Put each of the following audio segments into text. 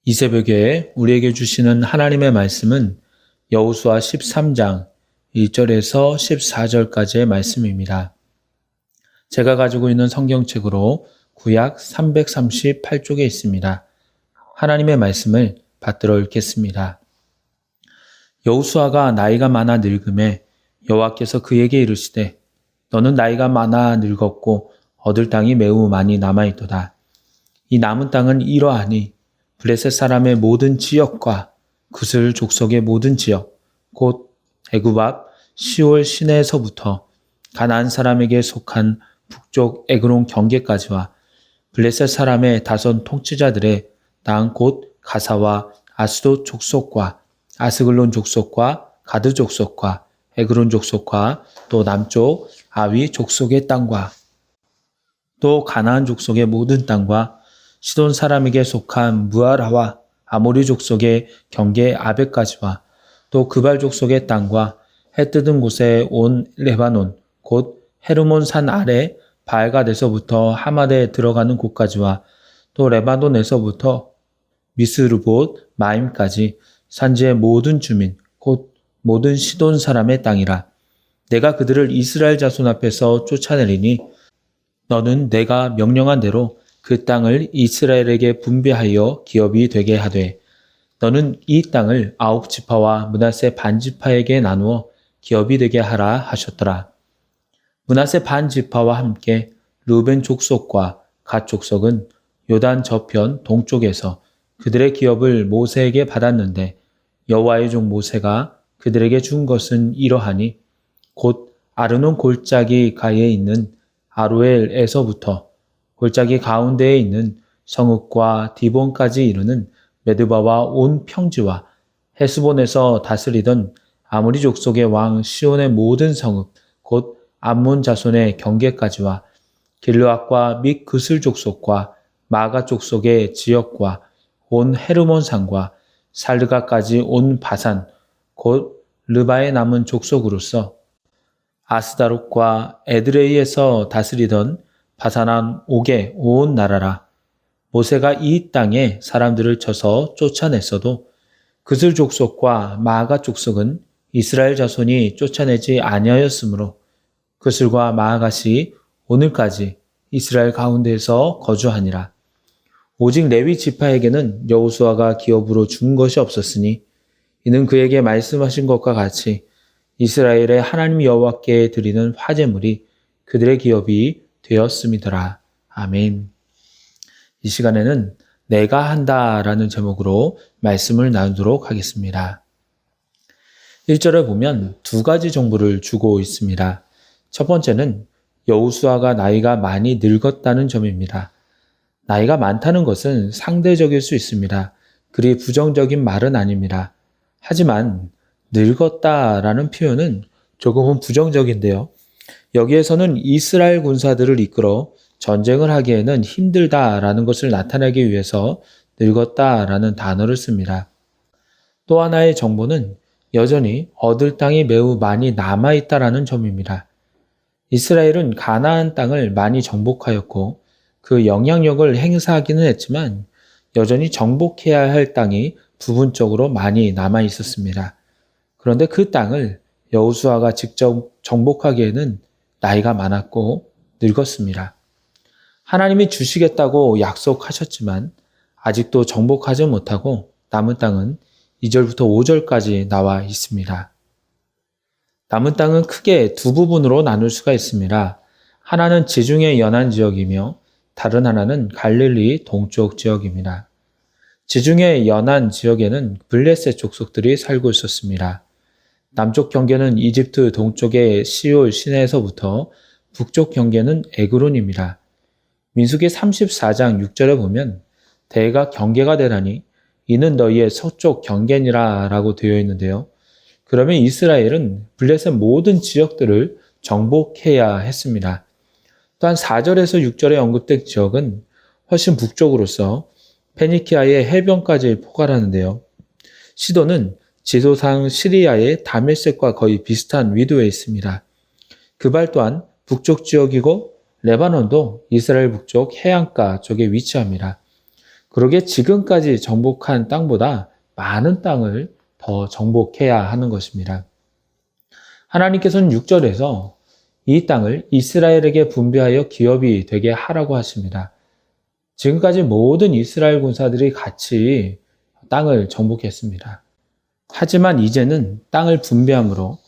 이 새벽에 우리에게 주시는 하나님의 말씀은 여호수아 13장 1절에서 14절까지의 말씀입니다. 제가 가지고 있는 성경책으로 구약 338쪽에 있습니다. 하나님의 말씀을 받들어 읽겠습니다. 여호수아가 나이가 많아 늙음에 여호와께서 그에게 이르시되 너는 나이가 많아 늙었고 얻을 땅이 매우 많이 남아있도다. 이 남은 땅은 이러하니 블레셋 사람의 모든 지역과 그슬 족속의 모든 지역, 곧 애굽 앞 시올 시내에서부터 가나안 사람에게 속한 북쪽 에그론 경계까지와 블레셋 사람의 다선 통치자들의 땅 곧 가사와 아스돗 족속과 아스글론 족속과 가드 족속과 에그론 족속과 또 남쪽 아위 족속의 땅과 또 가나안 족속의 모든 땅과 시돈 사람에게 속한 무아라와 아모리 족속의 경계 아벡까지와 또 그발 족속의 땅과 해 뜨던 곳에 온 레바논 곧 헤르몬 산 아래 바알갓에서부터 하맛에 들어가는 곳까지와 또 레바논에서부터 미스르봇 마임까지 산지의 모든 주민 곧 모든 시돈 사람의 땅이라. 내가 그들을 이스라엘 자손 앞에서 쫓아내리니 너는 내가 명령한 대로 그 땅을 이스라엘에게 분배하여 기업이 되게 하되 너는 이 땅을 9지파와 므낫세 반지파에게 나누어 기업이 되게 하라 하셨더라. 므낫세 반지파와 함께 르우벤 족속과 갓 족속은 요단 저편 동쪽에서 그들의 기업을 모세에게 받았는데 여호와의 종 모세가 그들에게 준 것은 이러하니 곧 아르논 골짜기 가에 있는 아로엘에서부터 골짜기 가운데에 있는 성읍과 디본까지 이르는 메드바와 온 평지와 헤스본에서 다스리던 아모리 족속의 왕 시온의 모든 성읍 곧 암몬 자손의 경계까지와 길르앗과 및 그슬 족속과 마가 족속의 지역과 온 헤르몬 산과 살르가까지 온 바산 곧 르바에 남은 족속으로서 아스다롯과 에드레이에서 다스리던 바산한 옥의 온 나라라. 모세가 이 땅에 사람들을 쳐서 쫓아냈어도 그슬 족속과 마아가 족속은 이스라엘 자손이 쫓아내지 아니하였으므로 그슬과 마아갓이 오늘까지 이스라엘 가운데에서 거주하니라. 오직 레위 지파에게는 여호수아가 기업으로 준 것이 없었으니 이는 그에게 말씀하신 것과 같이 이스라엘의 하나님 여호와께 드리는 화제물이 그들의 기업이 되었음이더라. 아멘. 이 시간에는 내가 한다라는 제목으로 말씀을 나누도록 하겠습니다. 1절에 보면 두 가지 정보를 주고 있습니다. 첫 번째는 여호수아가 나이가 많이 늙었다는 점입니다. 나이가 많다는 것은 상대적일 수 있습니다. 그리 부정적인 말은 아닙니다. 하지만 늙었다라는 표현은 조금은 부정적인데요. 여기에서는 이스라엘 군사들을 이끌어 전쟁을 하기에는 힘들다라는 것을 나타내기 위해서 늙었다라는 단어를 씁니다. 또 하나의 정보는 여전히 얻을 땅이 매우 많이 남아있다라는 점입니다. 이스라엘은 가나안 땅을 많이 정복하였고 그 영향력을 행사하기는 했지만 여전히 정복해야 할 땅이 부분적으로 많이 남아있었습니다. 그런데 그 땅을 여호수아가 직접 정복하기에는 나이가 많았고 늙었습니다. 하나님이 주시겠다고 약속하셨지만 아직도 정복하지 못하고 남은 땅은 2절부터 5절까지 나와 있습니다. 남은 땅은 크게 두 부분으로 나눌 수가 있습니다. 하나는 지중해 연안 지역이며 다른 하나는 갈릴리 동쪽 지역입니다. 지중해 연안 지역에는 블레셋 족속들이 살고 있었습니다. 남쪽 경계는 이집트 동쪽의 시올 시내에서부터 북쪽 경계는 에그론입니다. 민수기 34장 6절에 보면 대가 경계가 되라니 이는 너희의 서쪽 경계니라 라고 되어 있는데요. 그러면 이스라엘은 블레셋 모든 지역들을 정복해야 했습니다. 또한 4절에서 6절에 언급된 지역은 훨씬 북쪽으로서 페니키아의 해변까지 포괄하는데요. 시도는 지도상 시리아의 다메섹과 거의 비슷한 위도에 있습니다. 그발 또한 북쪽 지역이고 레바논도 이스라엘 북쪽 해안가 쪽에 위치합니다. 그러게 지금까지 정복한 땅보다 많은 땅을 더 정복해야 하는 것입니다. 하나님께서는 6절에서 이 땅을 이스라엘에게 분배하여 기업이 되게 하라고 하십니다. 지금까지 모든 이스라엘 군사들이 같이 땅을 정복했습니다. 하지만 이제는 땅을 분배함으로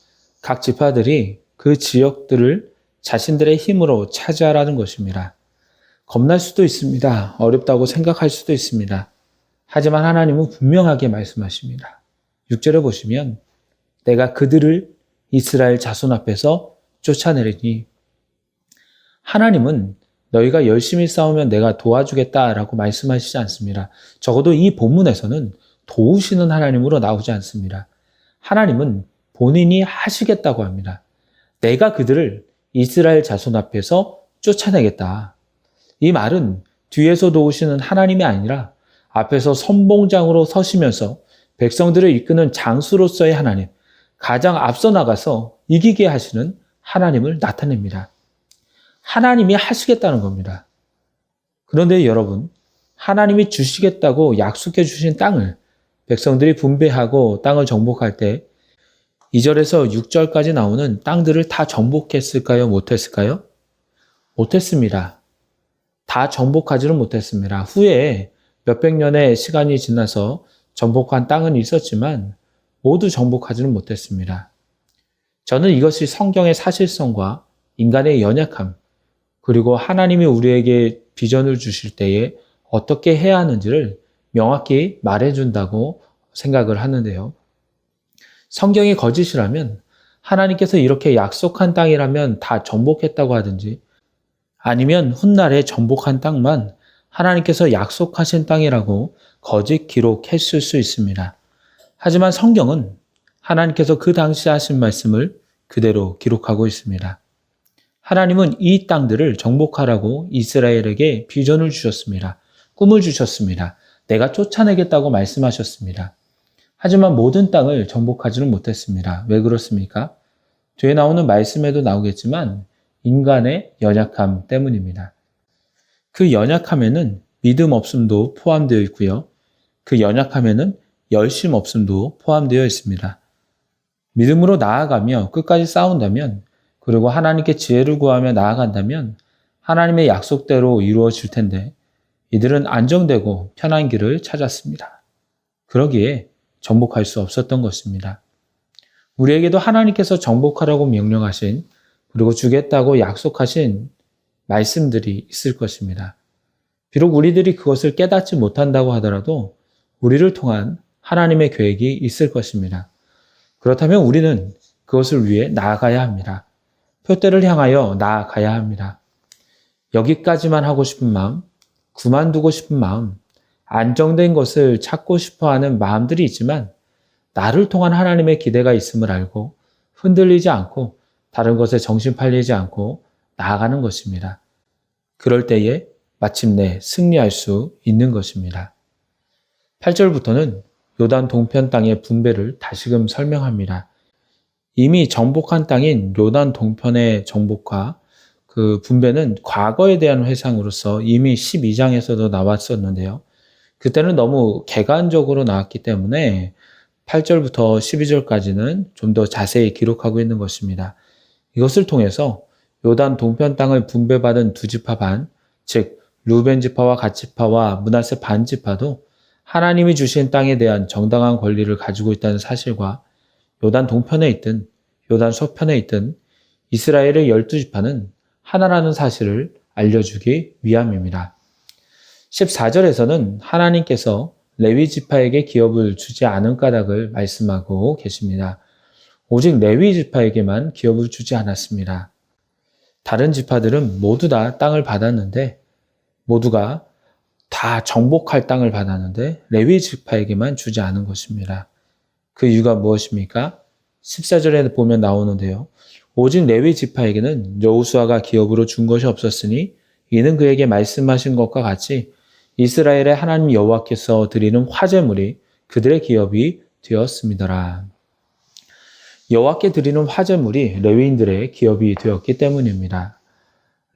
각 지파들이 그 지역들을 자신들의 힘으로 차지하라는 것입니다. 겁날 수도 있습니다. 어렵다고 생각할 수도 있습니다. 하지만 하나님은 분명하게 말씀하십니다. 6절에 보시면 내가 그들을 이스라엘 자손 앞에서 쫓아내리니 하나님은 너희가 열심히 싸우면 내가 도와주겠다라고 말씀하시지 않습니다. 적어도 이 본문에서는 도우시는 하나님으로 나오지 않습니다. 하나님은 본인이 하시겠다고 합니다. 내가 그들을 이스라엘 자손 앞에서 쫓아내겠다. 이 말은 뒤에서 도우시는 하나님이 아니라 앞에서 선봉장으로 서시면서 백성들을 이끄는 장수로서의 하나님, 가장 앞서 나가서 이기게 하시는 하나님을 나타냅니다. 하나님이 하시겠다는 겁니다. 그런데 여러분, 하나님이 주시겠다고 약속해 주신 땅을 백성들이 분배하고 땅을 정복할 때 2절에서 6절까지 나오는 땅들을 다 정복했을까요? 못했을까요? 못했습니다. 다 정복하지는 못했습니다. 후에 몇백 년의 시간이 지나서 정복한 땅은 있었지만 모두 정복하지는 못했습니다. 저는 이것이 성경의 사실성과 인간의 연약함, 그리고 하나님이 우리에게 비전을 주실 때에 어떻게 해야 하는지를 명확히 말해준다고 생각을 하는데요. 성경이 거짓이라면 하나님께서 이렇게 약속한 땅이라면 다 정복했다고 하든지 아니면 훗날에 정복한 땅만 하나님께서 약속하신 땅이라고 거짓 기록했을 수 있습니다. 하지만 성경은 하나님께서 그 당시 하신 말씀을 그대로 기록하고 있습니다. 하나님은 이 땅들을 정복하라고 이스라엘에게 비전을 주셨습니다. 꿈을 주셨습니다. 내가 쫓아내겠다고 말씀하셨습니다. 하지만 모든 땅을 정복하지는 못했습니다. 왜 그렇습니까? 뒤에 나오는 말씀에도 나오겠지만 인간의 연약함 때문입니다. 그 연약함에는 믿음 없음도 포함되어 있고요. 그 연약함에는 열심 없음도 포함되어 있습니다. 믿음으로 나아가며 끝까지 싸운다면, 그리고 하나님께 지혜를 구하며 나아간다면 하나님의 약속대로 이루어질 텐데 이들은 안정되고 편한 길을 찾았습니다. 그러기에 정복할 수 없었던 것입니다. 우리에게도 하나님께서 정복하라고 명령하신, 그리고 주겠다고 약속하신 말씀들이 있을 것입니다. 비록 우리들이 그것을 깨닫지 못한다고 하더라도 우리를 통한 하나님의 계획이 있을 것입니다. 그렇다면 우리는 그것을 위해 나아가야 합니다. 표대를 향하여 나아가야 합니다. 여기까지만 하고 싶은 마음, 그만두고 싶은 마음, 안정된 것을 찾고 싶어하는 마음들이 있지만 나를 통한 하나님의 기대가 있음을 알고 흔들리지 않고 다른 것에 정신 팔리지 않고 나아가는 것입니다. 그럴 때에 마침내 승리할 수 있는 것입니다. 8절부터는 요단 동편 땅의 분배를 다시금 설명합니다. 이미 정복한 땅인 요단 동편의 정복과 그 분배는 과거에 대한 회상으로서 이미 12장에서도 나왔었는데요. 그때는 너무 객관적으로 나왔기 때문에 8절부터 12절까지는 좀 더 자세히 기록하고 있는 것입니다. 이것을 통해서 요단 동편 땅을 분배받은 두 지파 반, 즉 루벤 지파와 갓 지파와 므낫세 반 지파도 하나님이 주신 땅에 대한 정당한 권리를 가지고 있다는 사실과 요단 동편에 있든 요단 서편에 있든 이스라엘의 12지파는 하나라는 사실을 알려주기 위함입니다. 14절에서는 하나님께서 레위 지파에게 기업을 주지 않은 까닭을 말씀하고 계십니다. 오직 레위 지파에게만 기업을 주지 않았습니다. 다른 지파들은 모두 다 땅을 받았는데, 모두가 다 정복할 땅을 받았는데 레위 지파에게만 주지 않은 것입니다. 그 이유가 무엇입니까? 14절에 보면 나오는데요. 오직 레위 지파에게는 여호수아가 기업으로 준 것이 없었으니 이는 그에게 말씀하신 것과 같이 이스라엘의 하나님 여호와께서 드리는 화제물이 그들의 기업이 되었음이더라. 여호와께 드리는 화제물이 레위인들의 기업이 되었기 때문입니다.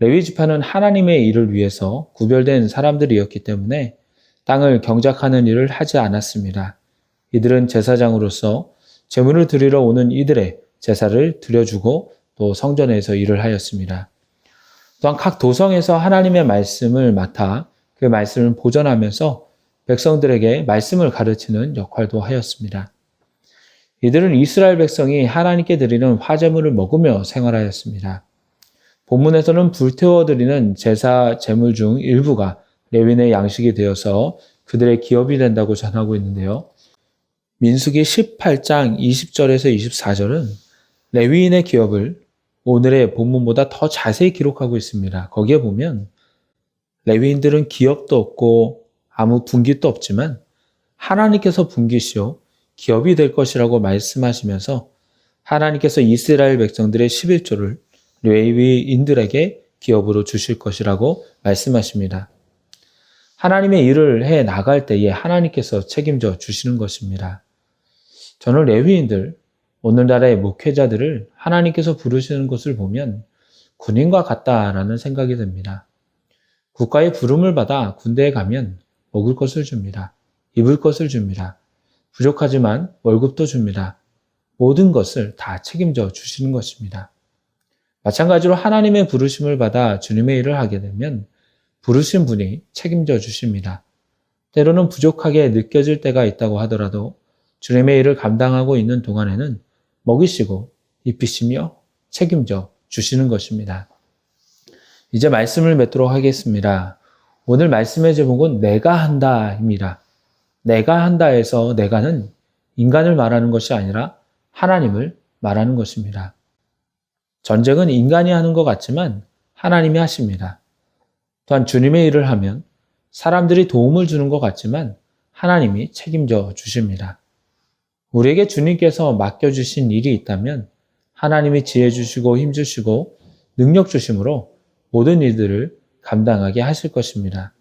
레위 지파는 하나님의 일을 위해서 구별된 사람들이었기 때문에 땅을 경작하는 일을 하지 않았습니다. 이들은 제사장으로서 제물을 드리러 오는 이들의 제사를 드려주고 또 성전에서 일을 하였습니다. 또한 각 도성에서 하나님의 말씀을 맡아 그 말씀을 보존하면서 백성들에게 말씀을 가르치는 역할도 하였습니다. 이들은 이스라엘 백성이 하나님께 드리는 화제물을 먹으며 생활하였습니다. 본문에서는 불태워 드리는 제사 제물 중 일부가 레위인의 양식이 되어서 그들의 기업이 된다고 전하고 있는데요. 민수기 18장 20절에서 24절은 레위인의 기업을 오늘의 본문보다 더 자세히 기록하고 있습니다. 거기에 보면 레위인들은 기업도 없고 아무 분깃도 없지만 하나님께서 분깃이요 기업이 될 것이라고 말씀하시면서 하나님께서 이스라엘 백성들의 11조를 레위인들에게 기업으로 주실 것이라고 말씀하십니다. 하나님의 일을 해 나갈 때에 하나님께서 책임져 주시는 것입니다. 저는 레위인들, 오늘날의 목회자들을 하나님께서 부르시는 것을 보면 군인과 같다라는 생각이 듭니다. 국가의 부름을 받아 군대에 가면 먹을 것을 줍니다. 입을 것을 줍니다. 부족하지만 월급도 줍니다. 모든 것을 다 책임져 주시는 것입니다. 마찬가지로 하나님의 부르심을 받아 주님의 일을 하게 되면 부르신 분이 책임져 주십니다. 때로는 부족하게 느껴질 때가 있다고 하더라도 주님의 일을 감당하고 있는 동안에는 먹이시고 입히시며 책임져 주시는 것입니다. 이제 말씀을 맺도록 하겠습니다. 오늘 말씀의 제목은 내가 한다입니다. 내가 한다에서 내가는 인간을 말하는 것이 아니라 하나님을 말하는 것입니다. 전쟁은 인간이 하는 것 같지만 하나님이 하십니다. 또한 주님의 일을 하면 사람들이 도움을 주는 것 같지만 하나님이 책임져 주십니다. 우리에게 주님께서 맡겨주신 일이 있다면 하나님이 지혜 주시고 힘 주시고 능력 주심으로 모든 일들을 감당하게 하실 것입니다.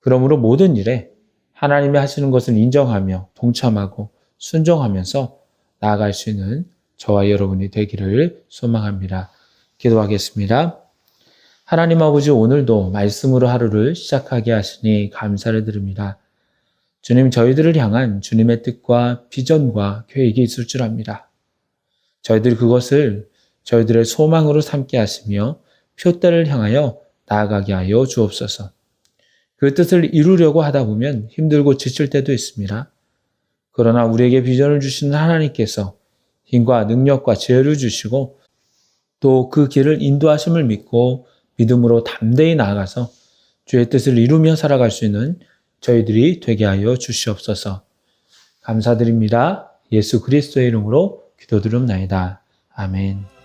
그러므로 모든 일에 하나님이 하시는 것을 인정하며 동참하고 순종하면서 나아갈 수 있는 저와 여러분이 되기를 소망합니다. 기도하겠습니다. 하나님 아버지, 오늘도 말씀으로 하루를 시작하게 하시니 감사를 드립니다. 주님, 저희들을 향한 주님의 뜻과 비전과 계획이 있을 줄 압니다. 저희들이 그것을 저희들의 소망으로 삼게 하시며 표대를 향하여 나아가게 하여 주옵소서. 그 뜻을 이루려고 하다 보면 힘들고 지칠 때도 있습니다. 그러나 우리에게 비전을 주시는 하나님께서 힘과 능력과 지혜를 주시고 또 그 길을 인도하심을 믿고 믿음으로 담대히 나아가서 주의 뜻을 이루며 살아갈 수 있는 저희들이 되게 하여 주시옵소서. 감사드립니다. 예수 그리스도의 이름으로 기도드립나이다. 아멘.